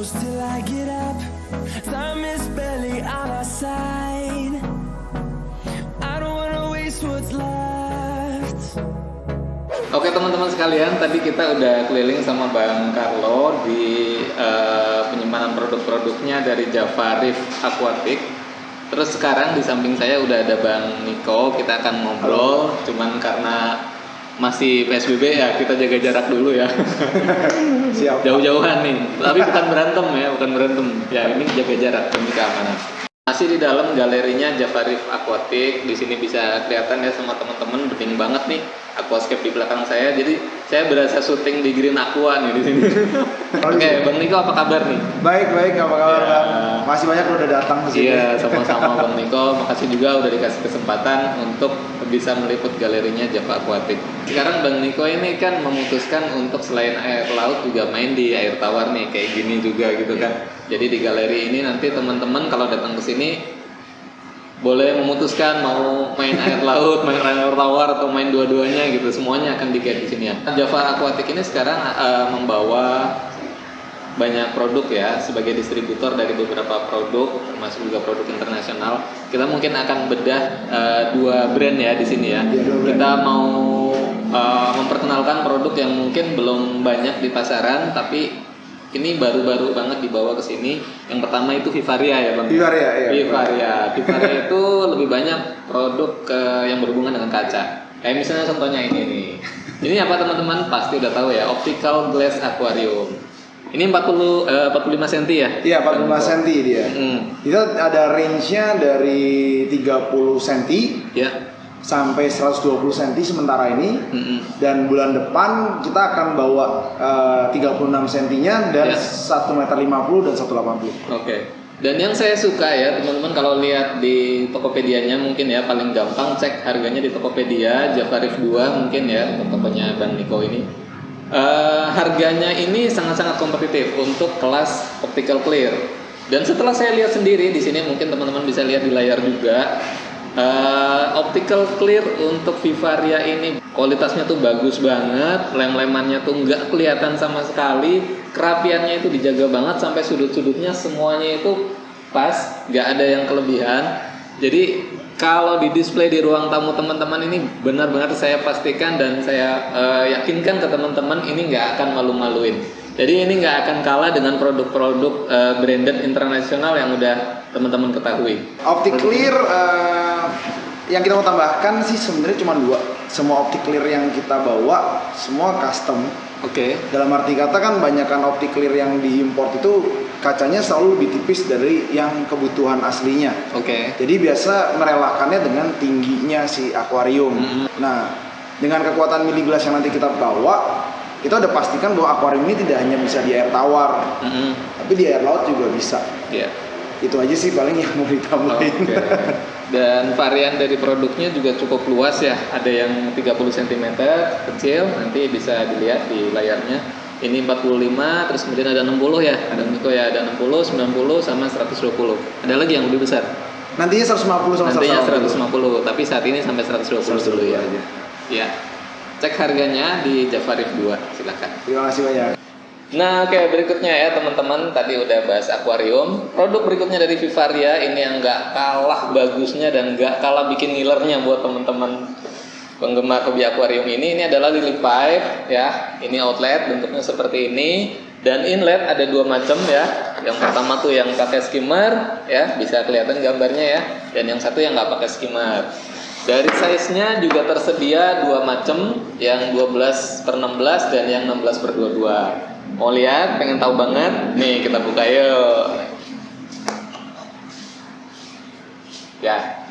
close till I get up. Time is barely on our side. I don't wanna waste what's left. Oke teman-teman sekalian, tadi kita udah keliling sama Bang Carlo di penyimpanan produk-produknya dari Java Reef Aquatic. Terus sekarang di samping saya udah ada Bang Niko, kita akan ngobrol. Cuman karena masih PSBB ya, kita jaga jarak dulu ya. Siap. Jauh-jauhan nih, tapi bukan berantem ya, bukan berantem. Ya ini jaga jarak demi keamanan. Masih di dalam galerinya Java Reef Aquatic. Di sini bisa kelihatan ya sama teman-teman, bening banget nih aquascape di belakang saya. Jadi saya berasa syuting di Green Aqua nih di sini. Oke, Bang Niko apa kabar nih? Baik, apa kabar Ya. Bang? Masih banyak udah datang ke sini. Iya, sama-sama Bang Niko. Makasih juga udah dikasih kesempatan untuk bisa meliput galerinya Java Aquatic. Sekarang Bang Niko ini kan memutuskan untuk selain air laut juga main di air tawar nih, kayak gini juga gitu kan. Jadi di galeri ini nanti teman-teman kalau datang ke sini boleh memutuskan mau main air laut, main air tawar atau main dua-duanya gitu. Semuanya akan di-guide di sini ya. Java Aquatic ini sekarang membawa banyak produk ya sebagai distributor dari beberapa produk, termasuk juga produk internasional. Kita mungkin akan bedah dua brand ya di sini ya. Kita mau memperkenalkan produk yang mungkin belum banyak di pasaran, tapi ini baru-baru banget dibawa ke sini. Yang pertama itu Vivaria ya Bang. Vivaria, iya. Vivaria itu lebih banyak produk yang berhubungan dengan kaca. Kayak misalnya contohnya ini nih. Ini apa teman-teman? Pasti udah tahu ya, optical glass aquarium. Ini 45 cm ya? Iya, 45 cm dia. Itu ada range-nya dari 30 cm Ya. sampai 120 cm sementara ini. Dan bulan depan kita akan bawa 36 cm-nya dan Ya. 1,50 m dan 1,80 m. Oke. Dan yang saya suka ya teman-teman, kalau lihat di Tokopedia-nya mungkin ya paling gampang cek harganya di Tokopedia Java Reef 2 mungkin ya, tokonya Bang Niko ini. Harganya ini sangat-sangat kompetitif untuk kelas optical clear. Dan setelah saya lihat sendiri di sini, mungkin teman-teman bisa lihat di layar juga, optical clear untuk Vivaria ini kualitasnya tuh bagus banget, lem-lemannya tuh nggak kelihatan sama sekali, kerapiannya itu dijaga banget sampai sudut-sudutnya semuanya itu pas, nggak ada yang kelebihan. Jadi kalau di display di ruang tamu teman-teman ini benar-benar saya pastikan dan saya yakinkan ke teman-teman ini nggak akan malu-maluin. Jadi ini nggak akan kalah dengan produk-produk branded internasional yang udah teman-teman ketahui. Optic clear yang kita mau tambahkan sih sebenarnya cuma dua. Semua optic clear yang kita bawa semua custom. Oke. Dalam arti kata kan banyakkan optic clear yang diimport itu kacanya selalu lebih tipis dari yang kebutuhan aslinya. Oke. Jadi biasa merelakannya dengan tingginya si akuarium. Nah, dengan kekuatan miliglass yang nanti kita bawa, kita udah pastikan bahwa akuarium ini tidak hanya bisa di air tawar, tapi di air laut juga bisa. Iya. Itu aja sih paling yang mau ditambahin. Oke. Dan varian dari produknya juga cukup luas ya. Ada yang 30 cm kecil, nanti bisa dilihat di layarnya. Ini 45, terus kemudian ada 60 ya. Ada Niko ya, ada 60, 90 sama 120. Ada lagi yang lebih besar. Nantinya 150 sama Nantinya 150. 150, tapi saat ini sampai 120 dulu ya. aja. Ya. Cek harganya di Java Reef 2, silakan. Terima kasih banyak. Nah, oke, berikutnya ya teman-teman, tadi udah bahas akuarium. Produk berikutnya dari Vivaria ini yang nggak kalah bagusnya dan nggak kalah bikin ngilernya buat teman-teman penggemar hobi akuarium ini adalah lily pipe ya. Ini outlet bentuknya seperti ini, dan inlet ada dua macam ya. Yang pertama tuh yang pakai skimmer ya, bisa kelihatan gambarnya ya, dan yang satu yang nggak pakai skimmer. Dari size-nya juga tersedia dua macam, yang 12/16 dan yang 16/22. Mau lihat, pengen tahu banget? Nih, kita buka yuk. Ya.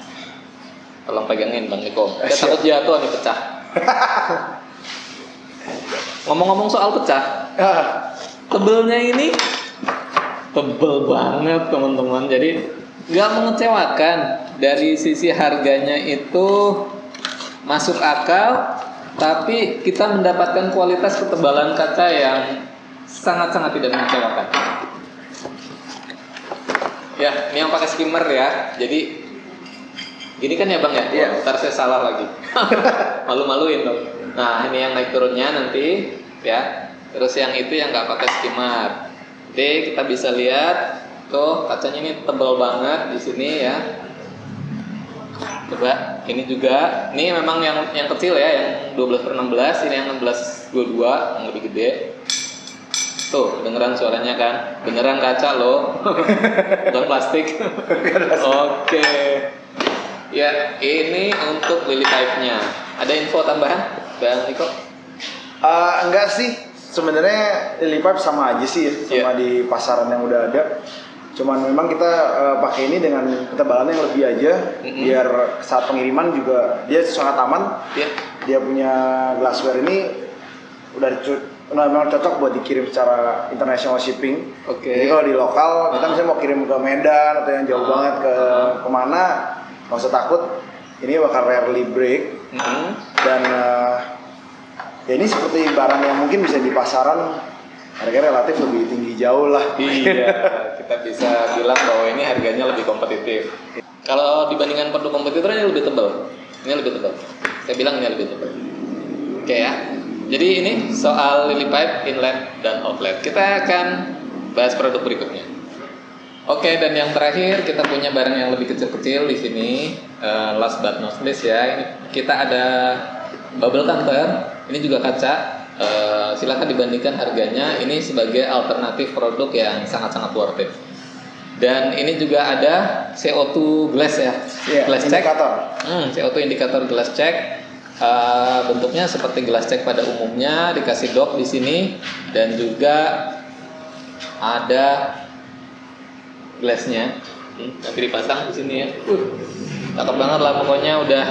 Tolong pegangin Bang Niko. Saya takut jatuh nih, pecah. Ngomong-ngomong soal pecah, tebelnya ini tebel banget teman-teman. Jadi nggak mengecewakan. Dari sisi harganya itu masuk akal, tapi kita mendapatkan kualitas ketebalan kaca yang sangat-sangat tidak mengecewakan. Ya, ini yang pakai skimmer ya. Jadi gini kan ya Bang ya? Iya. Ntar saya salah lagi. Malu-maluin dong. Nah, ini yang naik turunnya nanti ya. Terus yang itu yang nggak pakai skimmer. Jadi kita bisa lihat tuh kacanya ini tebal banget di sini ya. Coba ini juga, ini memang yang kecil ya, yang 12/16, ini yang 16/22 yang lebih gede. Tuh, kedengeran suaranya kan? Beneran kaca loh, bukan plastik. Oke. Ya, ini untuk lily pipe-nya. Ada info tambahan, Bang Niko? Enggak sih, sebenarnya lily pipe sama aja sih ya, sama di pasaran yang udah ada. Cuman memang kita pakai ini dengan ketebalan yang lebih aja, biar saat pengiriman juga dia sangat aman. Dia punya glassware ini memang cocok buat dikirim secara international shipping. Jadi kalau di lokal kita misalnya mau kirim ke Medan atau yang jauh banget ke kemana, nggak usah takut, ini bakal rarely break. Dan ya ini seperti barang yang mungkin bisa di pasaran harganya relatif lebih tinggi jauh lah. Iya, kita bisa bilang bahwa ini harganya lebih kompetitif. Kalau dibandingkan produk kompetitor ini lebih tebal. Ini lebih tebal. Saya bilang ini lebih tebal. Oke ya. Jadi ini soal lily pipe inlet dan outlet. Kita akan bahas produk berikutnya. Oke, dan yang terakhir kita punya barang yang lebih kecil-kecil di sini. Last but not least ya. Ini kita ada bubble counter. Ini juga kaca. Silakan dibandingkan harganya. Ini sebagai alternatif produk yang sangat-sangat worth it. Dan ini juga ada CO2 glass ya, glass check. CO2 indikator glass check. Bentuknya seperti glass check pada umumnya, dikasih dock di sini dan juga ada glassnya. Nanti dipasang di sini ya. Cakep banget lah pokoknya, udah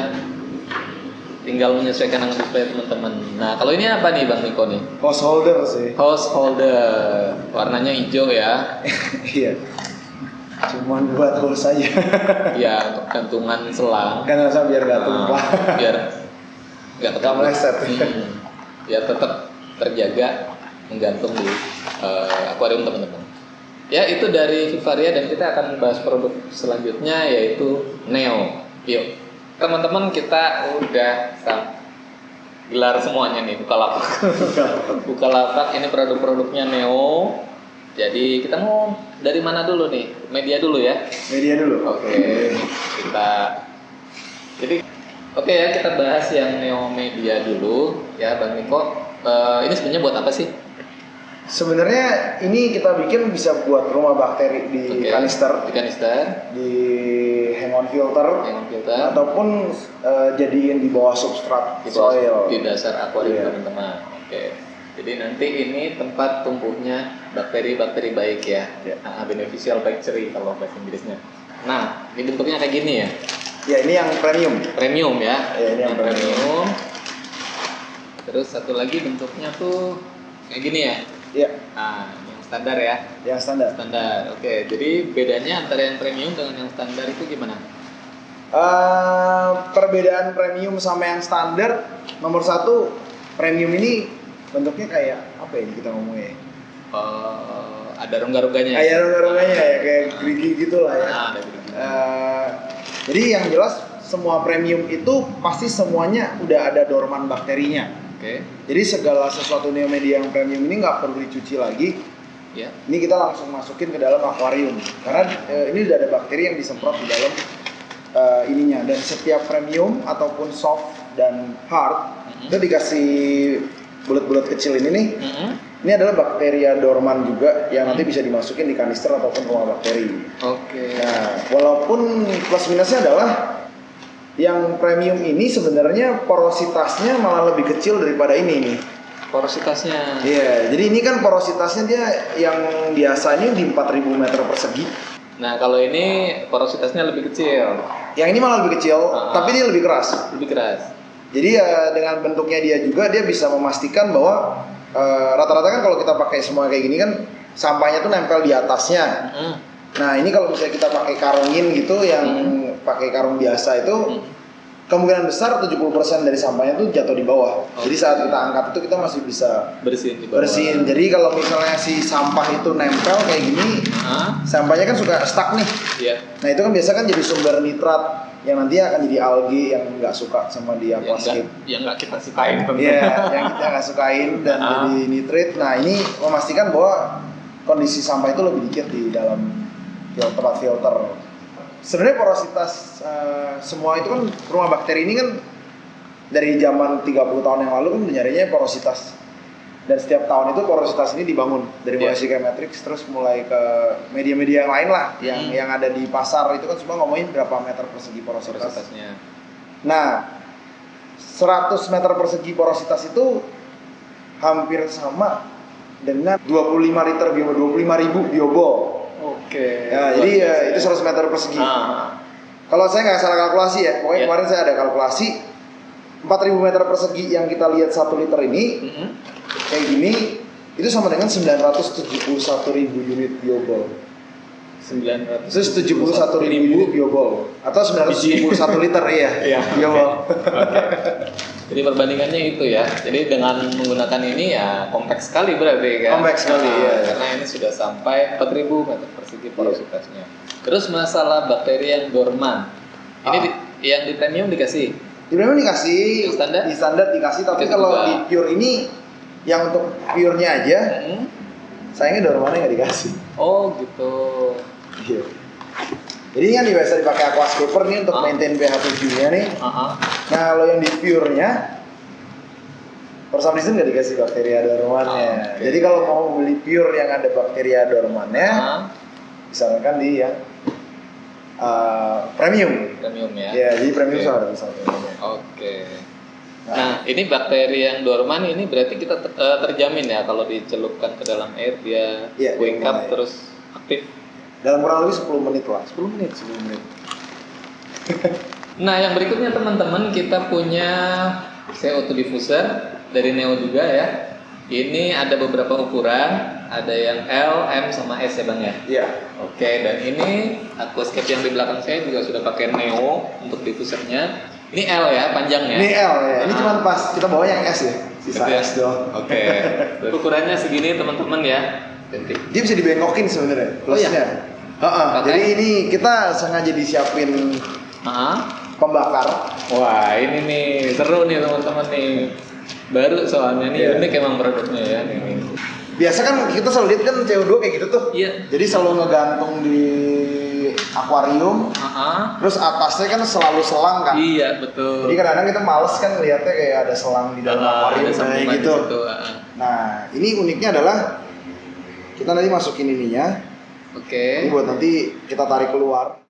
tinggal menyesuaikan dengan display teman-teman. Nah, kalau ini apa nih Bang Niko nih? Hose holder sih. Hose holder. Warnanya hijau ya. Iya. Cuman buat hose aja. Ya, untuk gantungan selang. Kan rasa biar gak tumpah. Biar gak meleset. Biar tetap terjaga menggantung di akuarium teman-teman. Ya, itu dari Vivaria dan kita akan bahas produk selanjutnya yaitu Neo. Yuk. Teman-teman, kita udah gelar semuanya nih, Bukalapak ini produk-produknya Neo. Jadi kita mau dari mana dulu nih? Media dulu ya? Media dulu. Oke. Oke ya, kita bahas yang Neo Media dulu ya Bang Niko. Ini sebenarnya buat apa sih? Sebenarnya ini kita bikin bisa buat rumah bakteri di kanister, di hang on filter, ataupun jadiin di bawah substrat soil di dasar akuarium teman-teman. Oke. Jadi nanti ini tempat tumbuhnya bakteri-bakteri baik ya, beneficial bacteria kalau bahasa Inggrisnya. Nah, ini bentuknya kayak gini ya? Ya, ini yang premium. Premium ya? Ya, ini yang premium. Terus satu lagi bentuknya tuh kayak gini ya? Iya. Nah, yang standar ya? Yang standar. Standar. Oke, jadi bedanya antara yang premium dengan yang standar itu gimana? Perbedaan premium sama yang standar, nomor satu, premium ini bentuknya kayak apa ya kita ngomongnya? Ada rongga-rongganya. Kayak rongga-rongganya ya, kayak gerigi gitu lah ya. Ada gerigi. Jadi yang jelas semua premium itu pasti semuanya udah ada dorman bakterinya. Jadi segala sesuatu Neo Media yang premium ini nggak perlu dicuci lagi. Ini kita langsung masukin ke dalam akuarium karena ini udah ada bakteri yang disemprot di dalam ininya. Dan setiap premium ataupun soft dan hard itu dikasih bulat-bulat kecil ini nih. Ini adalah bakteria dorman juga yang nanti bisa dimasukin di kanister ataupun rumah bakteri. Nah, walaupun plus minusnya adalah yang premium ini sebenarnya porositasnya malah lebih kecil daripada ini nih. Porositasnya? Iya, jadi ini kan porositasnya dia yang biasanya di 4000 meter persegi. Nah, kalau ini porositasnya lebih kecil. Yang ini malah lebih kecil, tapi dia lebih keras. Lebih keras. Jadi ya dengan bentuknya dia juga dia bisa memastikan bahwa rata-rata kan kalau kita pakai semua kayak gini kan sampahnya tuh nempel di atasnya. Nah, ini kalau misalnya kita pakai karungin gitu yang pakai karung biasa itu kemungkinan besar 70% dari sampahnya tuh jatuh di bawah. Jadi saat kita angkat itu kita masih bisa bersihin. Jadi kalau misalnya si sampah itu nempel kayak gini, sampahnya kan suka stuck nih. Nah, itu kan biasa kan jadi sumber nitrat yang nanti akan jadi algae yang nggak suka sama di aquascape. Yang nggak kita sukain. Iya, yang kita nggak sukain dan jadi nitrit. Nah, ini memastikan bahwa kondisi sampah itu lebih dikit di dalam tempat filter. Sebenarnya porositas semua itu kan rumah bakteri ini kan dari zaman 30 tahun yang lalu kan nyarinya porositas. Dan setiap tahun itu porositas ini dibangun dari mulai Matrix terus mulai ke media-media yang lain lah yang ada di pasar itu kan semua ngomongin berapa meter persegi porositasnya. Nah, 100 meter persegi porositas itu hampir sama dengan 25 liter 25.000 biobol. Oke. Ya, jadi itu 100 meter persegi. Kalau saya nggak salah kalkulasi ya, pokoknya kemarin saya ada kalkulasi 4.000 meter persegi yang kita lihat 1 liter ini kayak gini itu sama dengan 971.000 unit biobol. 971.000 biobol atau 971 liter ya. Biobol. Jadi perbandingannya itu ya. Jadi dengan menggunakan ini ya kompleks sekali berarti kan. Kompleks sekali ya. Karena ini sudah sampai 4.000 meter persegi porositasnya. Terus masalah bakteri yang dorman. Ini yang di premium dikasih. Di premium dikasih. Di standar dikasih, tapi kalau di pure ini yang untuk purenya aja sayangnya dormannya nggak dikasih. Oh gitu. Iya. Jadi kan biasa dipakai aquascaper nih untuk maintain pH 7-nya nih. Nah, kalau yang di pure-nya for some reason nggak dikasih bakteria dormannya. Jadi kalau mau beli pure yang ada bakteria dormannya, misalkan di yang premium ya. Ya, jadi premium sama misalnya. Oke. Nah, ini bakteri yang dorman ini berarti kita terjamin ya kalau dicelupkan ke dalam air dia wake up terus aktif. Dalam kurang lebih 10 menit lah. 10 menit. Nah, yang berikutnya teman-teman kita punya CO2 diffuser dari Neo juga ya. Ini ada beberapa ukuran, ada yang L, M sama S ya Bang ya? Iya. Oke, dan ini aquascape yang di belakang saya juga sudah pakai Neo untuk diffusernya. Ini L ya, panjangnya. Ini L ya. Ini cuma pas kita bawa yang S ya. Sisa S doang. Oke. Ukurannya segini teman-teman ya. Dia bisa dibengokin sebenarnya. Plusnya. Jadi ini kita sengaja disiapin pembakar. Wah, ini nih seru nih teman-teman nih. Baru soalnya nih unik emang produknya ya ini. Biasa kan kita selalu lihat kan CO2 kayak gitu tuh. Iya. Jadi selalu ngegantung di akuarium. Terus atasnya kan selalu selang kan. Iya, betul. Jadi kadang-kadang kita males kan lihatnya kayak ada selang di dalam akuarium kayak gitu. Nah, ini uniknya adalah kita nanti masukin ininya. Ini buat nanti kita tarik keluar.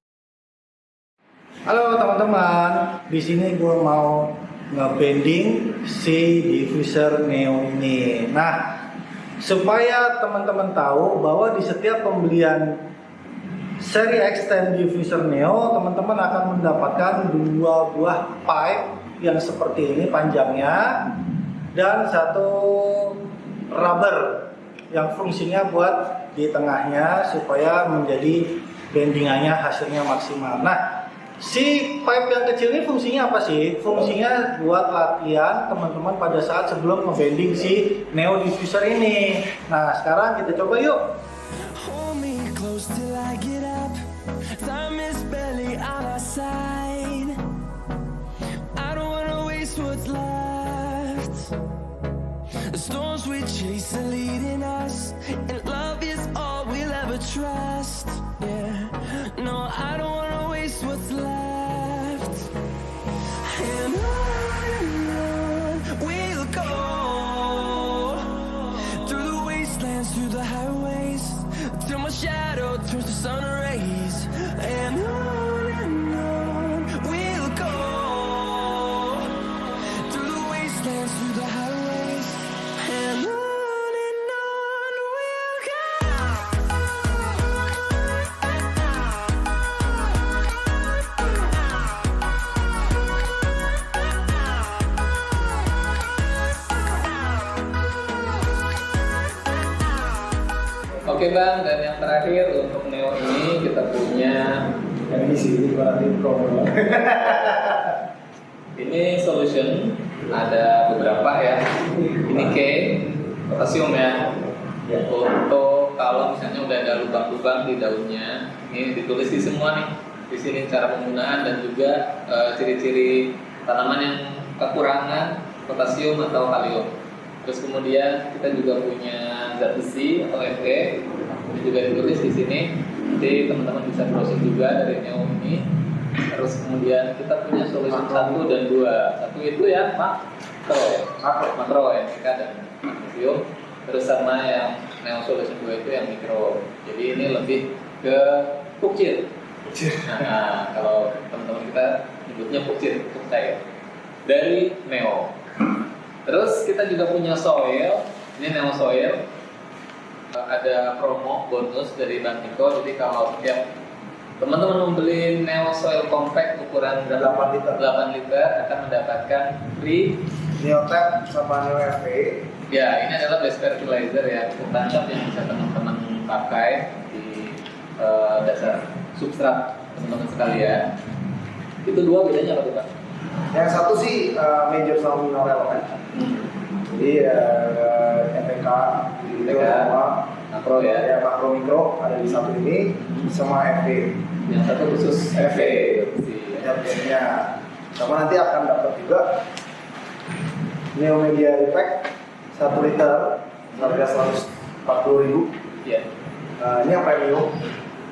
Halo teman-teman, di sini gue mau nge-bending si diffuser Neo ini. Nah, supaya teman-teman tahu bahwa di setiap pembelian seri Extend diffuser Neo, teman-teman akan mendapatkan 2 buah pipe yang seperti ini panjangnya dan 1 rubber yang fungsinya buat di tengahnya supaya menjadi bendingannya hasilnya maksimal. Nah, si pipe yang kecil ini fungsinya apa sih? Fungsinya buat latihan teman-teman pada saat sebelum ngebending si Neo diffuser ini. Nah, sekarang kita coba yuk. Hold me close till I get up. Time is barely on our side. I don't wanna waste what's left. The storms we chase are leading us, and love is all we'll ever trust. Yeah, no, I don't wanna waste what's left. And on we'll go, through the wastelands, through the highways, till my shadow turns to sun rays. And on we'll go, through the wastelands, through the highways. And on we'll go. Oke Bang, dan yang terakhir untuk Neo ini kita punya Yang ini sih, ini berarti promo. ini solution, ada beberapa ya. Ini K, potasium ya. Untuk kalau misalnya udah ada lubang-lubang di daunnya, ini ditulis di semua nih. Di sini cara penggunaan dan juga ciri-ciri tanaman yang kekurangan potasium atau kalium. Terus kemudian kita juga punya zat besi atau Fe Ini juga ditulis di sini. Nanti teman-teman bisa browsing juga dari Neo ini. Terus kemudian kita punya solution 1 dan 2. Satu itu ya makro ya, makro NPK dan magnesium. Terus sama yang Neo solution 2 itu yang mikro. Jadi ini lebih ke pupcir. Nah, kalau teman-teman kita nyebutnya pupcir, pupuk cair dari Neo. Terus kita juga punya soil. Ini Neo soil. Ada promo bonus dari Bang Niko. Jadi kalau tiap teman-teman membeli Neo Soil Compact ukuran 8 liter. 8 liter akan mendapatkan free Neotap sama Neo FE. ya, ini adalah base fertilizer ya, pupuk tancap yang bisa teman-teman pakai di dasar substrat teman-teman sekalian. Itu dua bedanya apa tuh Pak? Yang satu sih major sama mineral kan. Jadi NPK itu sama makro ya. makro mikro ada di satu ini sama FE. Yang satu khusus FE. Ya, sama nanti akan dapat juga Neo Media Effect 1 liter harga 140.000. Iya. Ini yang premium.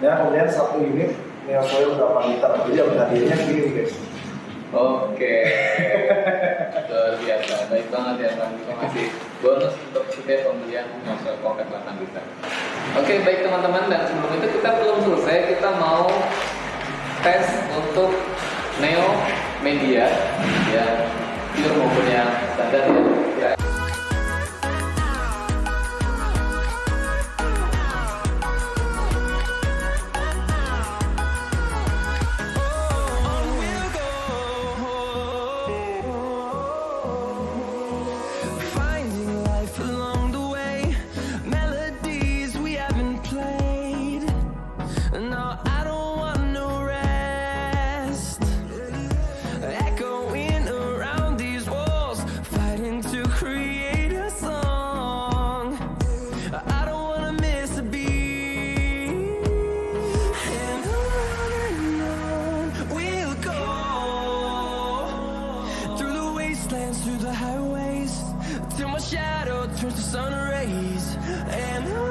Ya, kemudian 1 unit Neo Soil 8 liter. Jadi dapat hadiahnya segini guys. Oke, luar biasa, baik banget ya Bang. Kita masih bonus untuk setiap pembelian Neo Compact 8 liter. Oke, baik teman-teman, dan sebelum itu kita belum selesai, kita mau tes untuk Neo Media yang pure maupun yang standar ya. Finding life along the way, melodies we haven't played. No, I don't want no rest. Echoing around these walls, fighting to create a song. I don't wanna miss a beat. And on we'll go, through the wastelands, through the highways, till my shadow turns to sun rays. And on